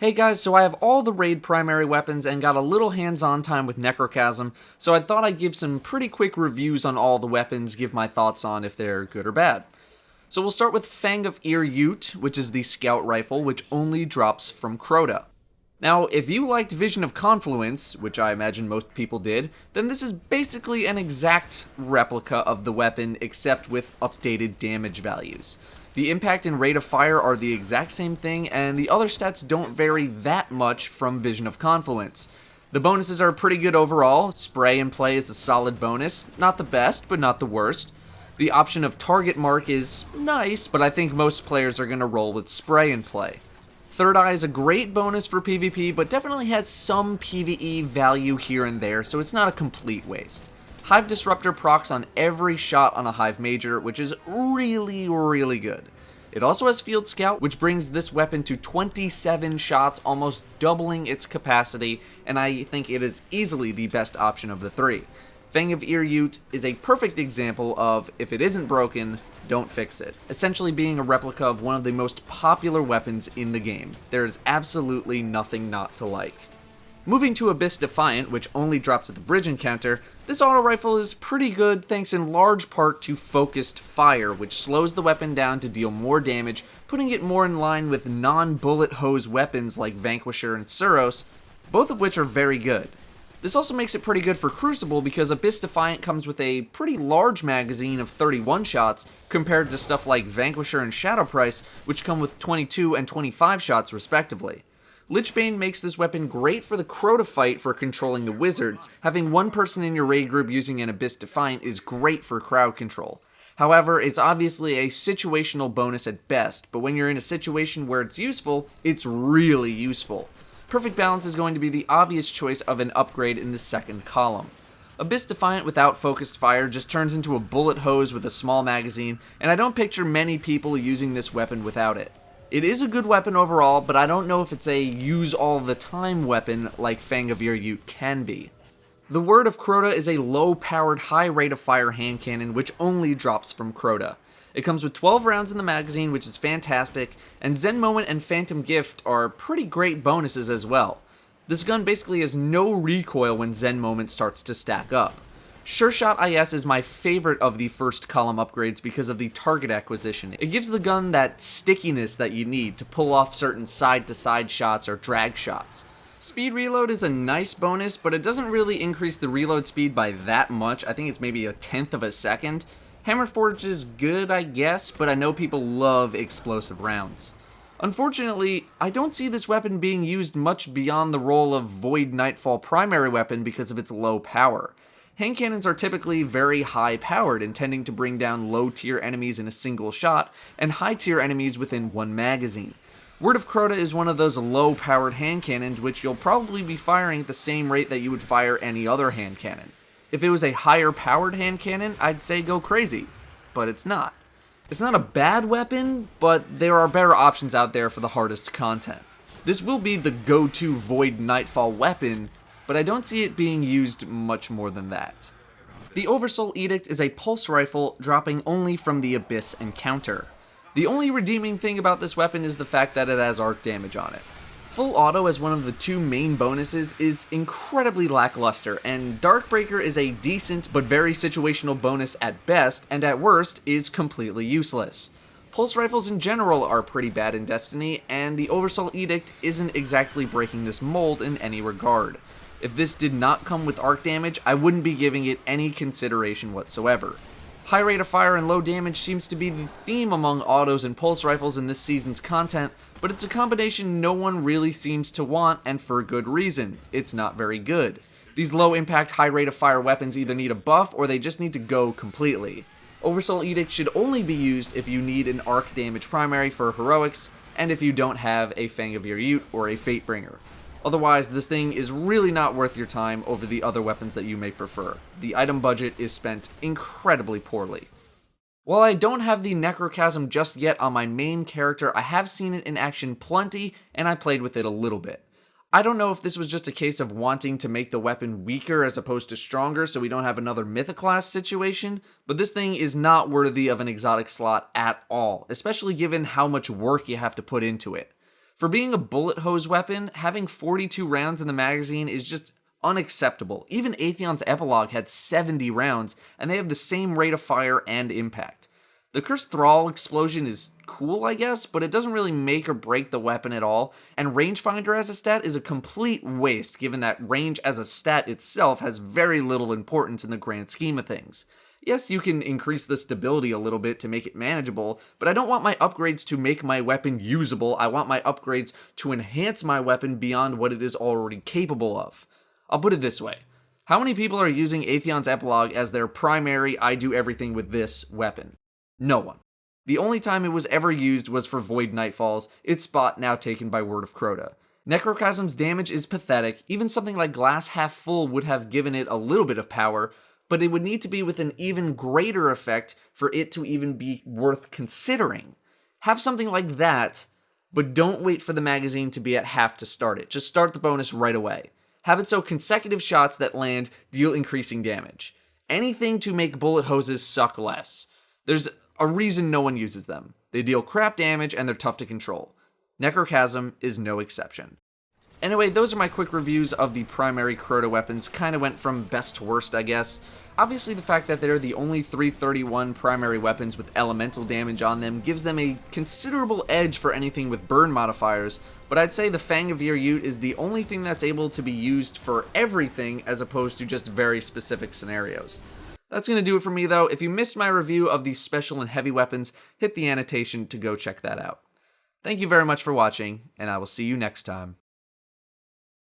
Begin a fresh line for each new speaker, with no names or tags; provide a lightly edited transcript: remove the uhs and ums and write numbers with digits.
Hey guys, so I have all the raid primary weapons and got a little hands-on time with Necrochasm, so I thought I'd give some pretty quick reviews on all the weapons, give my thoughts on if they're good or bad. So we'll start with Fang of Ir Yut, which is the scout rifle, which only drops from Crota. Now, if you liked Vision of Confluence, which I imagine most people did, then this is basically an exact replica of the weapon except with updated damage values. The impact and rate of fire are the exact same thing, and the other stats don't vary that much from Vision of Confluence. The bonuses are pretty good overall. Spray and Play is a solid bonus. Not the best, but not the worst. The option of Target Mark is nice, but I think most players are going to roll with Spray and Play. Third Eye is a great bonus for PvP, but definitely has some PvE value here and there, so it's not a complete waste. Hive Disruptor procs on every shot on a Hive Major, which is really good. It also has Field Scout, which brings this weapon to 27 shots, almost doubling its capacity, and I think it is easily the best option of the three. Fang of Ir Yut is a perfect example of, if it isn't broken, don't fix it. Essentially being a replica of one of the most popular weapons in the game. There is absolutely nothing not to like. Moving to Abyss Defiant, which only drops at the bridge encounter, this auto rifle is pretty good thanks in large part to focused fire, which slows the weapon down to deal more damage, putting it more in line with non-bullet hose weapons like Vanquisher and Suros, both of which are very good. This also makes it pretty good for Crucible because Abyss Defiant comes with a pretty large magazine of 31 shots compared to stuff like Vanquisher and Shadow Price, which come with 22 and 25 shots respectively. Lichbane makes this weapon great for the Crota fight for controlling the wizards. Having one person in your raid group using an Abyss Defiant is great for crowd control. However, it's obviously a situational bonus at best, but when you're in a situation where it's useful, it's really useful. Perfect Balance is going to be the obvious choice of an upgrade in the second column. Abyss Defiant without focused fire just turns into a bullet hose with a small magazine, and I don't picture many people using this weapon without it. It is a good weapon overall, but I don't know if it's a use-all-the-time weapon like Fang of Ir Yut can be. The Word of Crota is a low-powered, high-rate-of-fire hand cannon which only drops from Crota. It comes with 12 rounds in the magazine, which is fantastic, and Zen Moment and Phantom Gift are pretty great bonuses as well. This gun basically has no recoil when Zen Moment starts to stack up. Sure Shot IS is my favorite of the first column upgrades because of the target acquisition. It gives the gun that stickiness that you need to pull off certain side-to-side shots or drag shots. Speed Reload is a nice bonus, but it doesn't really increase the reload speed by that much. I think it's maybe 1/10 of a second. Hammerforge is good, I guess, but I know people love explosive rounds. Unfortunately, I don't see this weapon being used much beyond the role of Void Nightfall primary weapon because of its low power. Hand cannons are typically very high powered, intending to bring down low tier enemies in a single shot, and high tier enemies within one magazine. Word of Crota is one of those low powered hand cannons which you'll probably be firing at the same rate that you would fire any other hand cannon. If it was a higher powered hand cannon, I'd say go crazy, but it's not. It's not a bad weapon, but there are better options out there for the hardest content. This will be the go-to Void Nightfall weapon, but I don't see it being used much more than that. The Oversoul Edict is a pulse rifle dropping only from the Abyss encounter. The only redeeming thing about this weapon is the fact that it has arc damage on it. Full auto as one of the two main bonuses is incredibly lackluster, and Darkbreaker is a decent but very situational bonus at best, and at worst is completely useless. Pulse rifles in general are pretty bad in Destiny, and the Oversoul Edict isn't exactly breaking this mold in any regard. If this did not come with arc damage, I wouldn't be giving it any consideration whatsoever. High rate of fire and low damage seems to be the theme among autos and pulse rifles in this season's content, but it's a combination no one really seems to want, and for good reason. It's not very good. These low impact, high rate of fire weapons either need a buff or they just need to go completely. Oversoul Edict should only be used if you need an arc damage primary for heroics, and if you don't have a Fang of Ir Yut or a Fatebringer. Otherwise, this thing is really not worth your time over the other weapons that you may prefer. The item budget is spent incredibly poorly. While I don't have the Necrochasm just yet on my main character, I have seen it in action plenty, and I played with it a little bit. I don't know if this was just a case of wanting to make the weapon weaker as opposed to stronger so we don't have another Mythoclast situation, but this thing is not worthy of an exotic slot at all, especially given how much work you have to put into it. For being a bullet hose weapon, having 42 rounds in the magazine is just unacceptable. Even Atheon's Epilogue had 70 rounds, and they have the same rate of fire and impact. The Cursed Thrall explosion is cool, I guess, but it doesn't really make or break the weapon at all, and Rangefinder as a stat is a complete waste given that range as a stat itself has very little importance in the grand scheme of things. Yes, you can increase the stability a little bit to make it manageable, but I don't want my upgrades to make my weapon usable. I want my upgrades to enhance my weapon beyond what it is already capable of. I'll put it this way. How many people are using Atheon's Epilogue as their primary I do everything with this weapon? No one. The only time it was ever used was for Void Nightfalls, its spot now taken by Word of Crota. Necrochasm's damage is pathetic. Even something like Glass Half Full would have given it a little bit of power, but it would need to be with an even greater effect for it to even be worth considering. Have something like that, but don't wait for the magazine to be at half to start it. Just start the bonus right away. Have it so consecutive shots that land deal increasing damage. Anything to make bullet hoses suck less. There's a reason no one uses them. They deal crap damage and they're tough to control. Necrochasm is no exception. Anyway, those are my quick reviews of the primary Crota weapons. Kind of went from best to worst, I guess. Obviously, the fact that they're the only 331 primary weapons with elemental damage on them gives them a considerable edge for anything with burn modifiers, but I'd say the Fang of Ir Yut is the only thing that's able to be used for everything as opposed to just very specific scenarios. That's going to do it for me, though. If you missed my review of these special and heavy weapons, hit the annotation to go check that out. Thank you very much for watching, and I will see you next time.